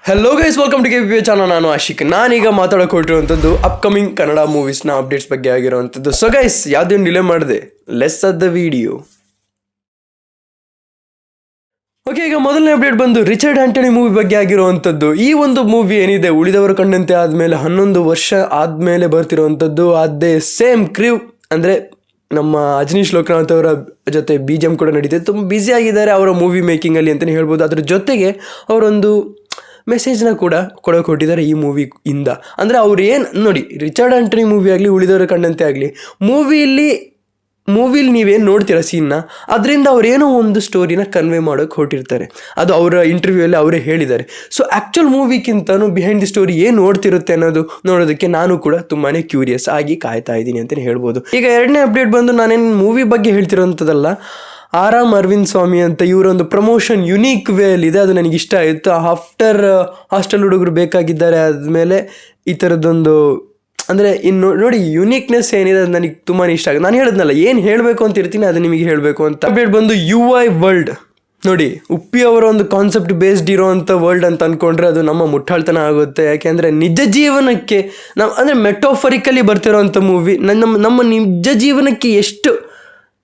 Hello guys, welcome to KPP channel. ನಾನು ಆಶಿಕ್. ನಾನೀಗ ಮಾತಾಡೋಕೆ ಹೊರಟಿರುವಂಥದ್ದು ಅಪ್ಕಮಿಂಗ್ ಕನ್ನಡ ಮೂವೀಸ್ನ ಅಪ್ಡೇಟ್ಸ್ ಬಗ್ಗೆ ಆಗಿರುವಂಥದ್ದು. ಸೊ ಗೈಸ್, ಯಾವುದೇನು ಡಿಲೇ ಮಾಡಿದೆ, less of the video. Okay, ಈಗ ಮೊದಲನೇ ಅಪ್ಡೇಟ್ ಬಂದು ರಿಚರ್ಡ್ ಆಂಟನಿ ಮೂವಿ ಬಗ್ಗೆ ಆಗಿರುವಂಥದ್ದು. ಈ ಒಂದು ಮೂವಿ ಏನಿದೆ, ಉಳಿದವರು ಕಂಡಂತೆ ಆದಮೇಲೆ 11 ವರ್ಷ ಆದಮೇಲೆ ಬರ್ತಿರುವಂಥದ್ದು. ಅದೇ ಸೇಮ್ ಕ್ರೀವ್, ಅಂದರೆ ನಮ್ಮ ಅಜನೀಶ್ ಲೋಕನಾಥ್ ಅವರ ಜೊತೆ BGM ಕೂಡ ನಡೀತಿದೆ. ತುಂಬ ಬ್ಯುಸಿ ಆಗಿದ್ದಾರೆ ಅವರ ಮೂವಿ ಮೇಕಿಂಗಲ್ಲಿ ಅಂತಲೇ ಹೇಳ್ಬೋದು. ಅದ್ರ ಜೊತೆಗೆ ಅವರೊಂದು ಮೆಸೇಜ್ನ ಕೂಡ ಕೊಡೋಕೆ ಕೊಟ್ಟಿದ್ದಾರೆ ಈ ಮೂವಿಯಿಂದ. ಅಂದರೆ ಅವ್ರು ಏನು ನೋಡಿ, ರಿಚರ್ಡ್ ಆಂಟನಿ ಮೂವಿ ಆಗಲಿ, ಉಳಿದವರು ಕಂಡಂತೆ ಆಗಲಿ, ಮೂವಿಲಿ ನೀವೇನು ನೋಡ್ತೀರ ಸೀನ್ನ, ಅದರಿಂದ ಅವರೇನೋ ಒಂದು ಸ್ಟೋರಿನ ಕನ್ವೆ ಮಾಡೋಕ್ಕೆ ಹೊರಟಿರ್ತಾರೆ. ಅದು ಅವರ ಇಂಟರ್ವ್ಯೂಯಲ್ಲಿ ಅವರೇ ಹೇಳಿದ್ದಾರೆ. ಸೊ ಆ್ಯಕ್ಚುಲ್ ಮೂವಿಗಿಂತನೂ ಬಿಹೈಂಡ್ ದಿ ಸ್ಟೋರಿ ಏನು ನೋಡ್ತಿರುತ್ತೆ ಅನ್ನೋದು ನೋಡೋದಕ್ಕೆ ನಾನು ಕೂಡ ತುಂಬಾ ಕ್ಯೂರಿಯಸ್ ಆಗಿ ಕಾಯ್ತಾ ಇದ್ದೀನಿ ಅಂತಲೇ ಹೇಳ್ಬೋದು. ಈಗ ಎರಡನೇ ಅಪ್ಡೇಟ್ ಬಂದು, ನಾನೇನು ಮೂವಿ ಬಗ್ಗೆ ಹೇಳ್ತಿರೋಂಥದ್ದಲ್ಲ, ಆರಾಮ್ ಅರವಿಂದ್ ಸ್ವಾಮಿ ಅಂತ ಇವರೊಂದು ಪ್ರಮೋಷನ್ ಯುನೀಕ್ ವೇಲಿದೆ. ಅದು ನನಗೆ ಇಷ್ಟ ಆಯಿತು. ಆಫ್ಟರ್ ಹಾಸ್ಟೆಲ್ ಹುಡುಗರು ಬೇಕಾಗಿದ್ದಾರೆ ಆದಮೇಲೆ ಈ ಥರದ್ದೊಂದು, ಅಂದರೆ ಇನ್ನು ನೋಡಿ ಯುನೀಕ್ನೆಸ್ ಏನಿದೆ ಅದು ನನಗೆ ತುಂಬಾ ಇಷ್ಟ ಆಗುತ್ತೆ. ನಾನು ಹೇಳಿದ್ನಲ್ಲ, ಏನು ಹೇಳಬೇಕು ಅಂತ ಇರ್ತೀನಿ ಅದು ನಿಮಗೆ ಹೇಳಬೇಕು ಅಂತ. ಅಪ್ಡೇಟ್ ಬಂದು UI ವರ್ಲ್ಡ್. ನೋಡಿ, ಉಪ್ಪಿ ಅವರ ಒಂದು ಕಾನ್ಸೆಪ್ಟ್ ಬೇಸ್ಡ್ ಇರೋವಂಥ ವರ್ಲ್ಡ್ ಅಂತ ಅಂದ್ಕೊಂಡ್ರೆ ಅದು ನಮ್ಮ ಮುಟ್ಟಾಳ್ತನ ಆಗುತ್ತೆ. ಯಾಕೆಂದರೆ ನಿಜ ಜೀವನಕ್ಕೆ ನಾವು, ಅಂದರೆ ಮೆಟೋಫರಿಕಲಿ ಬರ್ತಿರೋವಂಥ ಮೂವಿ ನಮ್ಮ ನಿಜ ಜೀವನಕ್ಕೆ ಎಷ್ಟು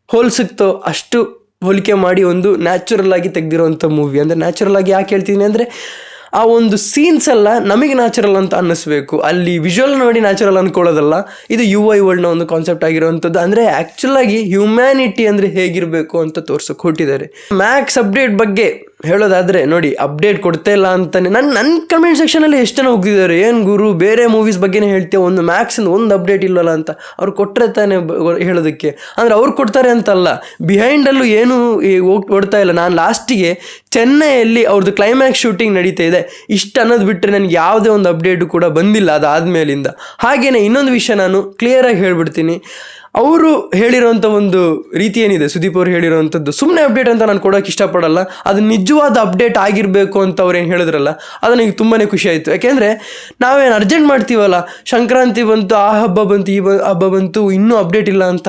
ಹೋಲಿಸುತ್ತೋ ಅಷ್ಟು ಹೋಲಿಕೆ ಮಾಡಿ ಒಂದು ನ್ಯಾಚುರಲ್ ಆಗಿ ತೆಗೆದಿರೋವಂಥ ಮೂವಿ. ಅಂದರೆ ನ್ಯಾಚುರಲ್ ಆಗಿ ಯಾಕೆ ಹೇಳ್ತೀನಿ ಅಂದರೆ, ಆ ಒಂದು ಸೀನ್ಸ್ ಎಲ್ಲ ನಮಗೆ ನ್ಯಾಚುರಲ್ ಅಂತ ಅನ್ನಿಸ್ಬೇಕು. ಅಲ್ಲಿ ವಿಜುವಲ್ ನೋಡಿ ನ್ಯಾಚುರಲ್ ಅಂದ್ಕೊಳ್ಳೋದಲ್ಲ. ಇದು UI ವರ್ಲ್ಡ್ನ ಒಂದು ಕಾನ್ಸೆಪ್ಟ್ ಆಗಿರುವಂಥದ್ದು. ಅಂದರೆ ಆ್ಯಕ್ಚುಲಾಗಿ ಹ್ಯುಮ್ಯಾನಿಟಿ ಅಂದರೆ ಹೇಗಿರಬೇಕು ಅಂತ ತೋರ್ಸೋಕೆ ಹೊರಟಿದ್ದಾರೆ. ಮ್ಯಾಕ್ಸ್ ಅಪ್ಡೇಟ್ ಬಗ್ಗೆ ಹೇಳೋದಾದರೆ, ನೋಡಿ, ಅಪ್ಡೇಟ್ ಕೊಡ್ತಾ ಇಲ್ಲ ಅಂತಲೇ ನನ್ನ ಕಮೆಂಟ್ ಸೆಕ್ಷನಲ್ಲಿ ಎಷ್ಟು ಜನ ಹೋಗ್ತಿದ್ದಾರೆ, ಏನು ಗುರು ಬೇರೆ ಮೂವೀಸ್ ಬಗ್ಗೆನೇ ಹೇಳ್ತೇವೆ, ಒಂದು ಮ್ಯಾಕ್ಸಿಂದ ಒಂದು ಅಪ್ಡೇಟ್ ಇಲ್ಲವಲ್ಲ ಅಂತ. ಅವ್ರು ಕೊಟ್ಟರೆ ತಾನೇ ಹೇಳೋದಕ್ಕೆ. ಅಂದರೆ ಅವ್ರು ಕೊಡ್ತಾರೆ ಅಂತಲ್ಲ, ಬಿಹೈಂಡಲ್ಲೂ ಏನೂ ಓಡ್ತಾ ಇಲ್ಲ. ನಾನು ಲಾಸ್ಟಿಗೆ ಚೆನ್ನೈಯಲ್ಲಿ ಅವ್ರದ್ದು ಕ್ಲೈಮ್ಯಾಕ್ಸ್ ಶೂಟಿಂಗ್ ನಡೀತಾ ಇದೆ ಇಷ್ಟು ಅನ್ನೋದು ಬಿಟ್ಟರೆ ನನಗೆ ಯಾವುದೇ ಒಂದು ಅಪ್ಡೇಟು ಕೂಡ ಬಂದಿಲ್ಲ ಅದಾದಮೇಲಿಂದ. ಹಾಗೆಯೇ ಇನ್ನೊಂದು ವಿಷಯ ನಾನು ಕ್ಲಿಯರಾಗಿ ಹೇಳ್ಬಿಡ್ತೀನಿ. ಅವರು ಹೇಳಿರೋಂಥ ಒಂದು ರೀತಿ ಏನಿದೆ, ಸುದೀಪ್ ಅವರು ಹೇಳಿರೋವಂಥದ್ದು ಸುಮ್ಮನೆ ಅಪ್ಡೇಟ್ ಅಂತ ನಾನು ಕೊಡೋಕೆ ಇಷ್ಟಪಡಲ್ಲ. ಅದು ನಿಜವಾದ ಅಪ್ಡೇಟ್ ಆಗಿರಬೇಕು ಅಂತ ಅವ್ರು ಏನು ಹೇಳಿದ್ರಲ್ಲ, ಅದು ನನಗೆ ತುಂಬಾ ಖುಷಿ ಆಯಿತು. ಯಾಕೆಂದರೆ ನಾವೇನು ಅರ್ಜೆಂಟ್ ಮಾಡ್ತೀವಲ್ಲ, ಸಂಕ್ರಾಂತಿ ಬಂತು, ಆ ಹಬ್ಬ ಬಂತು, ಈ ಹಬ್ಬ ಬಂತು, ಇನ್ನೂ ಅಪ್ಡೇಟ್ ಇಲ್ಲ ಅಂತ.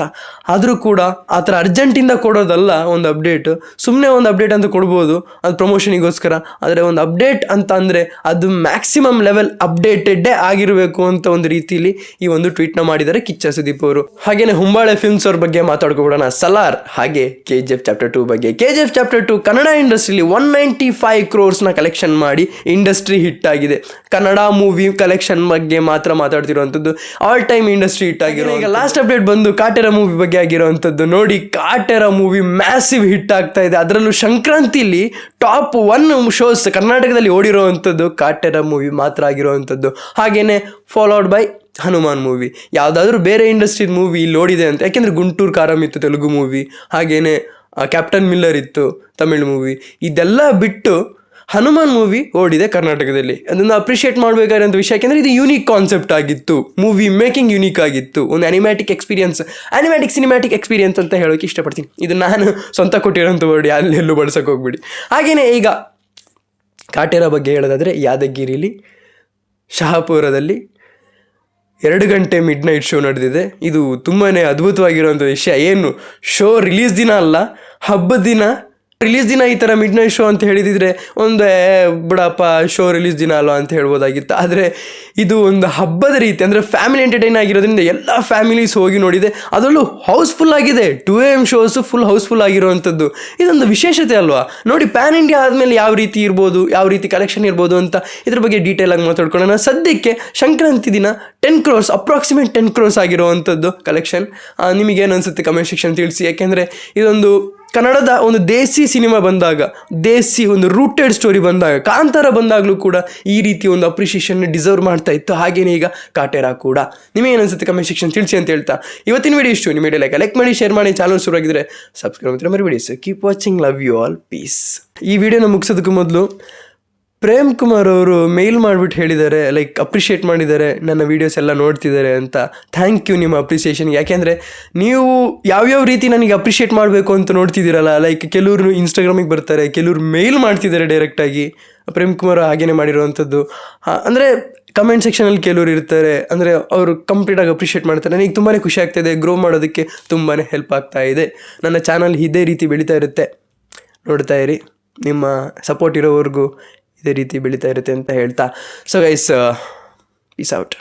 ಆದರೂ ಕೂಡ ಆ ಥರ ಅರ್ಜೆಂಟಿಂದ ಕೊಡೋದಲ್ಲ ಒಂದು ಅಪ್ಡೇಟು. ಸುಮ್ಮನೆ ಒಂದು ಅಪ್ಡೇಟ್ ಅಂತ ಕೊಡ್ಬೋದು, ಅದು ಪ್ರಮೋಷನಿಗೋಸ್ಕರ. ಆದರೆ ಒಂದು ಅಪ್ಡೇಟ್ ಅಂತ ಅಂದರೆ ಅದು ಮ್ಯಾಕ್ಸಿಮಮ್ ಲೆವೆಲ್ ಅಪ್ಡೇಟೆಡ್ಡೇ ಆಗಿರಬೇಕು ಅಂತ ಒಂದು ರೀತಿಯಲ್ಲಿ ಈ ಒಂದು ಟ್ವೀಟ್ನ ಮಾಡಿದ್ದಾರೆ ಕಿಚ್ಚ ಸುದೀಪ್ ಅವರು. ಹಾಗೆಯೇ ಹುಂಬಾಳೆ ಫಿಲ್ಮ್ಸ್ ಅವ್ರ ಬಗ್ಗೆ ಮಾತಾಡ್ಕೊಬಿಡೋಣ. ಸಲಾರ್ ಹಾಗೆ KGF ಚಾಪ್ಟರ್ 2 ಬಗ್ಗೆ. KGF ಚಾಪ್ಟರ್ 2 ಕನ್ನಡ ಇಂಡಸ್ಟ್ರಿಲಿ 195 crores ಕಲೆಕ್ಷನ್ ಮಾಡಿ ಇಂಡಸ್ಟ್ರಿ ಹಿಟ್ ಆಗಿದೆ. ಕನ್ನಡ ಮೂವಿ ಕಲೆಕ್ಷನ್ ಬಗ್ಗೆ ಮಾತ್ರ ಮಾತಾಡ್ತಿರುವಂಥದ್ದು, ಆಲ್ ಟೈಮ್ ಇಂಡಸ್ಟ್ರಿ ಹಿಟ್ ಆಗಿರೋ. ಈಗ ಲಾಸ್ಟ್ ಅಪ್ಡೇಟ್ ಬಂದು ಕಾಟೇರ ಮೂವಿ ಬಗ್ಗೆ ಆಗಿರುವಂಥದ್ದು. ನೋಡಿ, ಕಾಟೇರ ಮೂವಿ ಮ್ಯಾಸಿವ್ ಹಿಟ್ ಆಗ್ತಾ ಇದೆ. ಅದರಲ್ಲೂ ಸಂಕ್ರಾಂತಿಲಿ ಟಾಪ್ 1 ಶೋಸ್ ಕರ್ನಾಟಕದಲ್ಲಿ ಓಡಿರೋವಂಥದ್ದು ಕಾಟೇರ ಮೂವಿ ಮಾತ್ರ ಆಗಿರೋವಂಥದ್ದು. ಹಾಗೇನೆ ಫಾಲೋಡ್ ಬೈ ಹನುಮಾನ್ ಮೂವಿ. ಯಾವುದಾದ್ರೂ ಬೇರೆ ಇಂಡಸ್ಟ್ರಿ ಮೂವಿ ಇಲ್ಲಿ ಓಡಿದೆ ಅಂತ, ಯಾಕೆಂದರೆ ಗುಂಟೂರು ಕಾರಂ ಇತ್ತು ತೆಲುಗು ಮೂವಿ, ಹಾಗೇನೆ ಕ್ಯಾಪ್ಟನ್ ಮಿಲ್ಲರ್ ಇತ್ತು ತಮಿಳ್ ಮೂವಿ. ಇದೆಲ್ಲ ಬಿಟ್ಟು ಹನುಮಾನ್ ಮೂವಿ ಓಡಿದೆ ಕರ್ನಾಟಕದಲ್ಲಿ. ಅದನ್ನು ಅಪ್ರಿಷಿಯೇಟ್ ಮಾಡಬೇಕಾದಂಥ ವಿಷಯ. ಯಾಕೆಂದರೆ ಇದು ಯೂನಿಕ್ ಕಾನ್ಸೆಪ್ಟ್ ಆಗಿತ್ತು, ಮೂವಿ ಮೇಕಿಂಗ್ ಯೂನಿಕ್ ಆಗಿತ್ತು, ಒಂದು ಅನಿಮ್ಯಾಟಿಕ್ ಸಿನಿಮ್ಯಾಟಿಕ್ ಎಕ್ಸ್ಪೀರಿಯನ್ಸ್ ಅಂತ ಹೇಳೋಕ್ಕೆ ಇಷ್ಟಪಡ್ತೀನಿ. ಇದು ನಾನು ಸ್ವಂತ ಕೊಟ್ಟಿರೋಂಥ ವರ್ಡ್, ಅಲ್ಲೆಲ್ಲೂ ಬಳಸೋಕೆ ಹೋಗ್ಬಿಡಿ. ಹಾಗೆಯೇ ಈಗ ಕಾಟೇರ ಬಗ್ಗೆ ಹೇಳೋದಾದರೆ, ಯಾದಗಿರಿಲಿ ಶಹಾಪುರದಲ್ಲಿ 2 ಗಂಟೆ ಮಿಡ್ ನೈಟ್ ಶೋ ನಡೆದಿದೆ. ಇದು ತುಂಬಾ ಅದ್ಭುತವಾಗಿರುವಂಥ ವಿಷಯ. ಏನು ಶೋ ರಿಲೀಸ್ ದಿನ ಅಲ್ಲ, ಹಬ್ಬದ ದಿನ ರಿಲೀಸ್ ದಿನ ಈ ಥರ ಮಿಡ್ ನೈಟ್ ಶೋ ಅಂತ ಹೇಳಿದಿದ್ರೆ ಒಂದು ಬಿಡಪ್ಪ ಶೋ ರಿಲೀಸ್ ದಿನ ಅಲ್ವಾ ಅಂತ ಹೇಳ್ಬೋದಾಗಿತ್ತು. ಆದರೆ ಇದು ಒಂದು ಹಬ್ಬದ ರೀತಿ, ಅಂದರೆ ಫ್ಯಾಮಿಲಿ ಎಂಟರ್ಟೈನ್ ಆಗಿರೋದ್ರಿಂದ ಎಲ್ಲ ಫ್ಯಾಮಿಲೀಸ್ ಹೋಗಿ ನೋಡಿದೆ. ಅದರಲ್ಲೂ ಹೌಸ್ಫುಲ್ ಆಗಿದೆ. 2 AM ಶೋಸು ಫುಲ್ ಹೌಸ್ಫುಲ್ ಆಗಿರುವಂಥದ್ದು. ಇದೊಂದು ವಿಶೇಷತೆ ಅಲ್ವಾ. ನೋಡಿ, ಪ್ಯಾನ್ ಇಂಡಿಯಾ ಆದಮೇಲೆ ಯಾವ ರೀತಿ ಇರ್ಬೋದು, ಯಾವ ರೀತಿ ಕಲೆಕ್ಷನ್ ಇರ್ಬೋದು ಅಂತ ಇದ್ರ ಬಗ್ಗೆ ಡೀಟೇಲ್ ಆಗಿ ಮಾತಾಡ್ಕೊಳ್ಳೋಣ. ಸದ್ಯಕ್ಕೆ ಸಂಕ್ರಾಂತಿ ದಿನ 10 crores, ಅಪ್ರಾಕ್ಸಿಮೇಟ್ 10 crores ಆಗಿರುವಂಥದ್ದು ಕಲೆಕ್ಷನ್. ನಿಮಗೇನು ಅನಿಸುತ್ತೆ ಕಮೆಂಟ್ ಸೆಕ್ಷನ್ ತಿಳಿಸಿ. ಯಾಕೆಂದರೆ ಇದೊಂದು ಕನ್ನಡದ ಒಂದು ದೇಸಿ ಸಿನಿಮಾ ಬಂದಾಗ, ದೇಸಿ ಒಂದು ರೂಟೆಡ್ ಸ್ಟೋರಿ ಬಂದಾಗ, ಕಾಂತಾರ ಬಂದಾಗಲೂ ಕೂಡ ಈ ರೀತಿ ಒಂದು ಅಪ್ರಿಷಿಯೇಷನ್ ಡಿಸರ್ವ್ ಮಾಡ್ತಾ ಇತ್ತು. ಹಾಗೇನೇ ಈಗ ಕಾಟೇರ ಕೂಡ. ನಿಮಗೇನು ಅನಿಸುತ್ತೆ ಕಮೆಂಟ್ ಸೆಕ್ಷನ್ ತಿಳಿಸಿ ಅಂತ ಹೇಳ್ತಾ ಇವತ್ತಿನ ವಿಡಿಯೋ ಇಷ್ಟು. ನಿಮ್ಮ ವಿಡಿಯೋ ಲೈಕ್ ಮಾಡಿ, ಶೇರ್ ಮಾಡಿ, ಚಾನಲ್ ಶುರುವಾಗಿದ್ದರೆ ಸಬ್ಸ್ಕ್ರೈಬ್ ಮಾಡ್ತಾರೆ ಮರಿಬೇಡಿ. So keep watching, love you all, peace. ಈ ವಿಡಿಯೋನ ಮುಗಿಸೋದಕ್ಕೂ ಮೊದಲು ಪ್ರೇಮ್ ಕುಮಾರ್ ಅವರು ಮೇಲ್ ಮಾಡಿಬಿಟ್ಟು ಹೇಳಿದ್ದಾರೆ, ಲೈಕ್ ಅಪ್ರಿಷಿಯೇಟ್ ಮಾಡಿದ್ದಾರೆ, ನನ್ನ ವೀಡಿಯೋಸ್ ಎಲ್ಲ ನೋಡ್ತಿದ್ದಾರೆ ಅಂತ. ಥ್ಯಾಂಕ್ ಯು ನಿಮ್ಮ ಅಪ್ರಿಸಿಯೇಷನ್ಗೆ. ಯಾಕೆಂದರೆ ನೀವು ಯಾವ್ಯಾವ ರೀತಿ ನನಗೆ ಅಪ್ರಿಷಿಯೇಟ್ ಮಾಡಬೇಕು ಅಂತ ನೋಡ್ತಿದ್ದೀರಲ್ಲ, ಲೈಕ್ ಕೆಲವರು ಇನ್ಸ್ಟಾಗ್ರಾಮಿಗೆ ಬರ್ತಾರೆ, ಕೆಲವರು ಮೇಲ್ ಮಾಡ್ತಿದ್ದಾರೆ ಡೈರೆಕ್ಟಾಗಿ. ಪ್ರೇಮ್ ಕುಮಾರ್ ಹಾಗೇನೆ ಮಾಡಿರೋವಂಥದ್ದು. ಅಂದರೆ ಕಮೆಂಟ್ ಸೆಕ್ಷನಲ್ಲಿ ಕೆಲವರು ಇರ್ತಾರೆ, ಅಂದರೆ ಅವರು ಕಂಪ್ಲೀಟಾಗಿ ಅಪ್ರಿಷಿಯೇಟ್ ಮಾಡ್ತಾರೆ. ನನಗೆ ತುಂಬಾ ಖುಷಿ ಆಗ್ತಾಯಿದೆ. ಗ್ರೋ ಮಾಡೋದಕ್ಕೆ ತುಂಬಾ ಹೆಲ್ಪ್ ಆಗ್ತಾ ಇದೆ. ನನ್ನ ಚಾನಲ್ ಇದೇ ರೀತಿ ಬೆಳೀತಾ ಇರುತ್ತೆ, ನೋಡ್ತಾ ಇರಿ. ನಿಮ್ಮ ಸಪೋರ್ಟ್ ಇರೋವರೆಗೂ ಇದೇ ರೀತಿ ಬೆಳೀತಾ ಇರುತ್ತೆ ಅಂತ ಹೇಳ್ತಾ ಸೊ ಗೈಸ್ ಪೀಸ್ ಔಟ್.